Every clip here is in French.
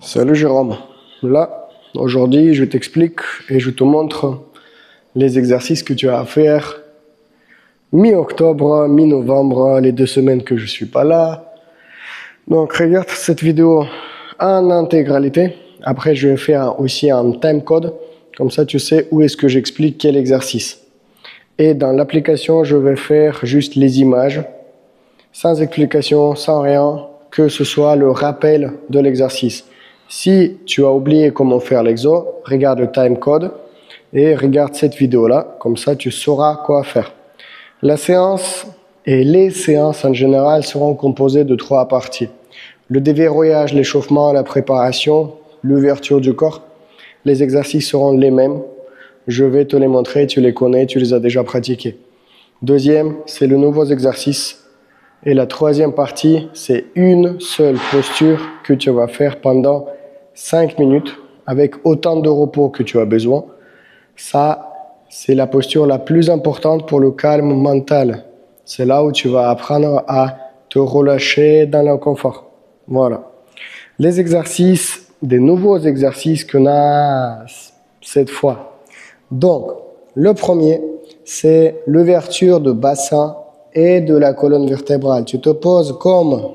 Salut Jérôme. Là, aujourd'hui, je t'explique et je te montre les exercices que tu as à faire mi-octobre, mi-novembre, les 2 semaines que je suis pas là. Donc, regarde cette vidéo en intégralité. Après, je vais faire aussi un timecode. Comme ça, tu sais où est-ce que j'explique quel exercice. Et dans l'application, je vais faire juste les images, sans explication, sans rien, que ce soit le rappel de l'exercice. Si tu as oublié comment faire l'exo, regarde le timecode et regarde cette vidéo-là. Comme ça, tu sauras quoi faire. La séance et les séances en général seront composées de 3 parties. Le déverrouillage, l'échauffement, la préparation, l'ouverture du corps. Les exercices seront les mêmes. Je vais te les montrer, tu les connais, tu les as déjà pratiqués. Deuxième, c'est le nouveau exercice. Et la troisième partie, c'est une seule posture que tu vas faire pendant 5 minutes avec autant de repos que tu as besoin. Ça, c'est la posture la plus importante pour le calme mental. C'est là où tu vas apprendre à te relâcher dans l'inconfort. Voilà. Les exercices, des nouveaux exercices qu'on a cette fois. Donc, le premier, c'est l'ouverture de bassin et de la colonne vertébrale. Tu te poses comme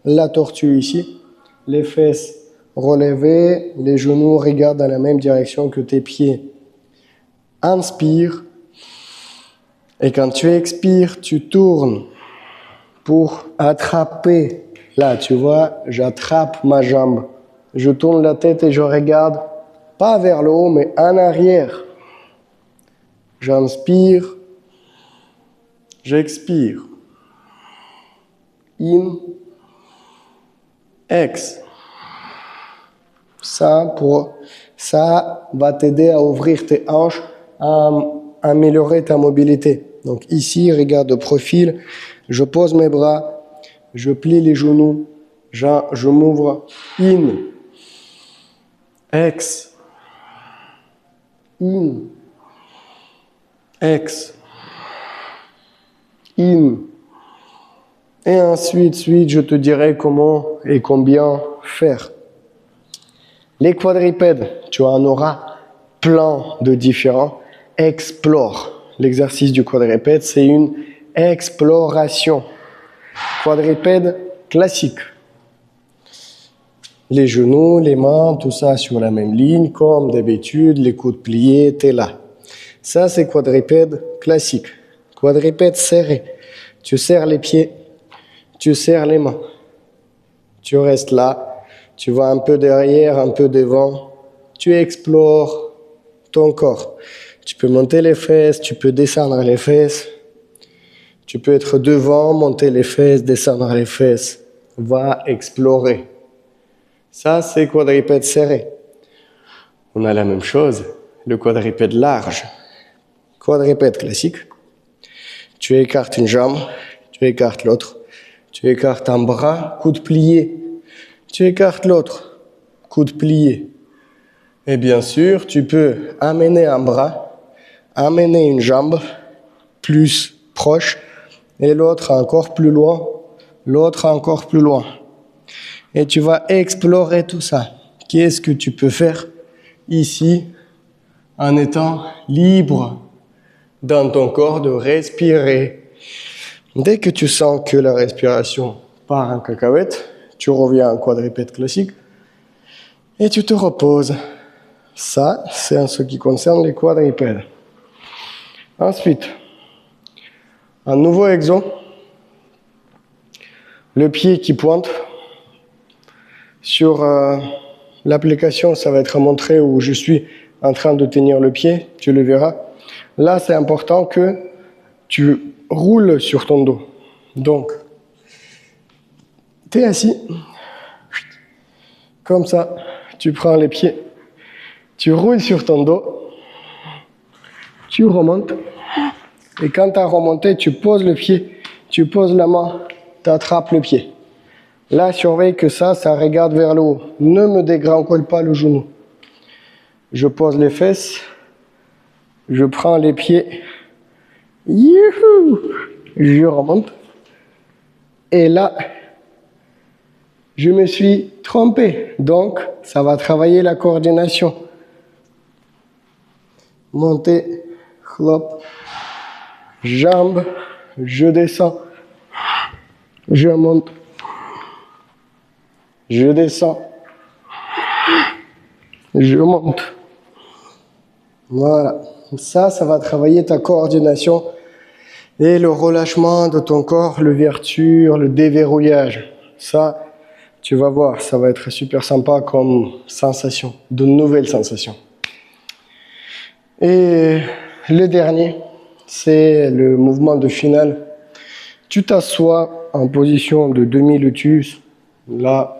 la tortue ici, les fesses relevées, les genoux regardent dans la même direction que tes pieds. Inspire et quand tu expires, tu tournes pour attraper. Là, tu vois, j'attrape ma jambe. Je tourne la tête et je regarde pas vers le haut, mais en arrière. J'inspire, j'expire. In, ex. Ça va t'aider à ouvrir tes hanches, à améliorer ta mobilité. Donc ici, regarde de profil, je pose mes bras, je plie les genoux, je m'ouvre. In, ex, in, ex, in. Et ensuite, je te dirai comment et combien faire. Les quadrupèdes, tu en auras plein de différents. Explore. L'exercice du quadrupède, c'est une exploration. Quadrupède classique. Les genoux, les mains, tout ça sur la même ligne, comme d'habitude, les coudes pliés, t'es là. Ça, c'est quadrupède classique. Quadrupède serré. Tu serres les pieds, tu serres les mains. Tu restes là. Tu vas un peu derrière, un peu devant. Tu explores ton corps. Tu peux monter les fesses, tu peux descendre les fesses. Tu peux être devant, monter les fesses, descendre les fesses. Va explorer. Ça, c'est quadrupède serré. On a la même chose, le quadrupède large. Quadrupède classique. Tu écartes une jambe, tu écartes l'autre. Tu écartes un bras, coude plié. Tu écartes l'autre, coude plié. Et bien sûr, tu peux amener un bras, amener une jambe plus proche et l'autre encore plus loin, l'autre encore plus loin. Et tu vas explorer tout ça. Qu'est-ce que tu peux faire ici en étant libre dans ton corps de respirer. Dès que tu sens que la respiration part en cacahuète, tu reviens en quadrupède classique et tu te reposes. Ça, c'est en ce qui concerne les quadrupèdes. Ensuite, un nouveau exo. Le pied qui pointe. Sur l'application, ça va être montré où je suis en train de tenir le pied. Tu le verras. Là, c'est important que tu roules sur ton dos. Donc, tu es assis. Comme ça, tu prends les pieds. Tu roules sur ton dos. Tu remontes. Et quand tu as remonté, tu poses le pied. Tu poses la main. Tu attrapes le pied. Là, surveille que ça regarde vers le haut. Ne me dégringole pas le genou. Je pose les fesses. Je prends les pieds. Youhou! Je remonte. Et là, je me suis trompé. Donc, ça va travailler la coordination. Monter, hop, jambes, je descends, je monte, je descends, je monte. Voilà, ça va travailler ta coordination et le relâchement de ton corps, l'ouverture, le déverrouillage. Ça, tu vas voir, ça va être super sympa comme sensation, de nouvelles sensations. Et le dernier, c'est le mouvement de finale. Tu t'assois en position de demi-lotus. Là,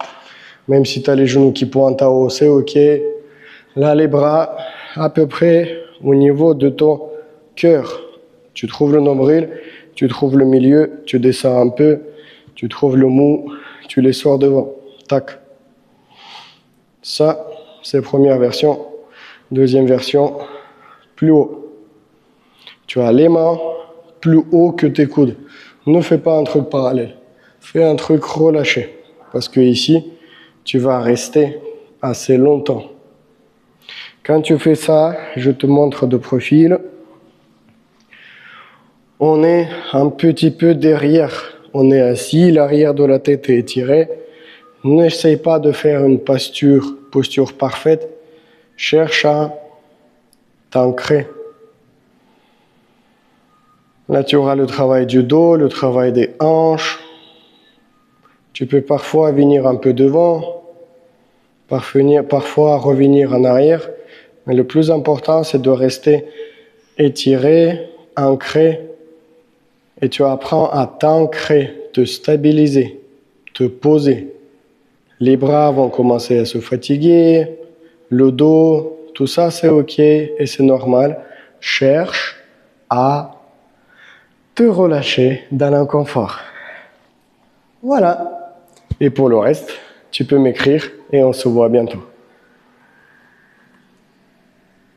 même si tu as les genoux qui pointent à haut, c'est OK. Là, les bras à peu près au niveau de ton cœur. Tu trouves le nombril, tu trouves le milieu, tu descends un peu, tu trouves le mou, tu les sors devant. Tac. Ça, c'est la première version. Deuxième version, plus haut. Tu as les mains plus haut que tes coudes. Ne fais pas un truc parallèle. Fais un truc relâché. Parce que ici, tu vas rester assez longtemps. Quand tu fais ça, je te montre de profil. On est un petit peu derrière. On est assis, l'arrière de la tête est étiré. N'essaye pas de faire une posture parfaite. Cherche à t'ancrer. Là, tu auras le travail du dos, le travail des hanches. Tu peux parfois venir un peu devant, parfois revenir en arrière. Mais le plus important, c'est de rester étiré, ancré. Et tu apprends à t'ancrer, te stabiliser, te poser. Les bras vont commencer à se fatiguer, le dos, tout ça c'est OK et c'est normal. Cherche à te relâcher dans l'inconfort. Voilà. Et pour le reste, tu peux m'écrire et on se voit bientôt.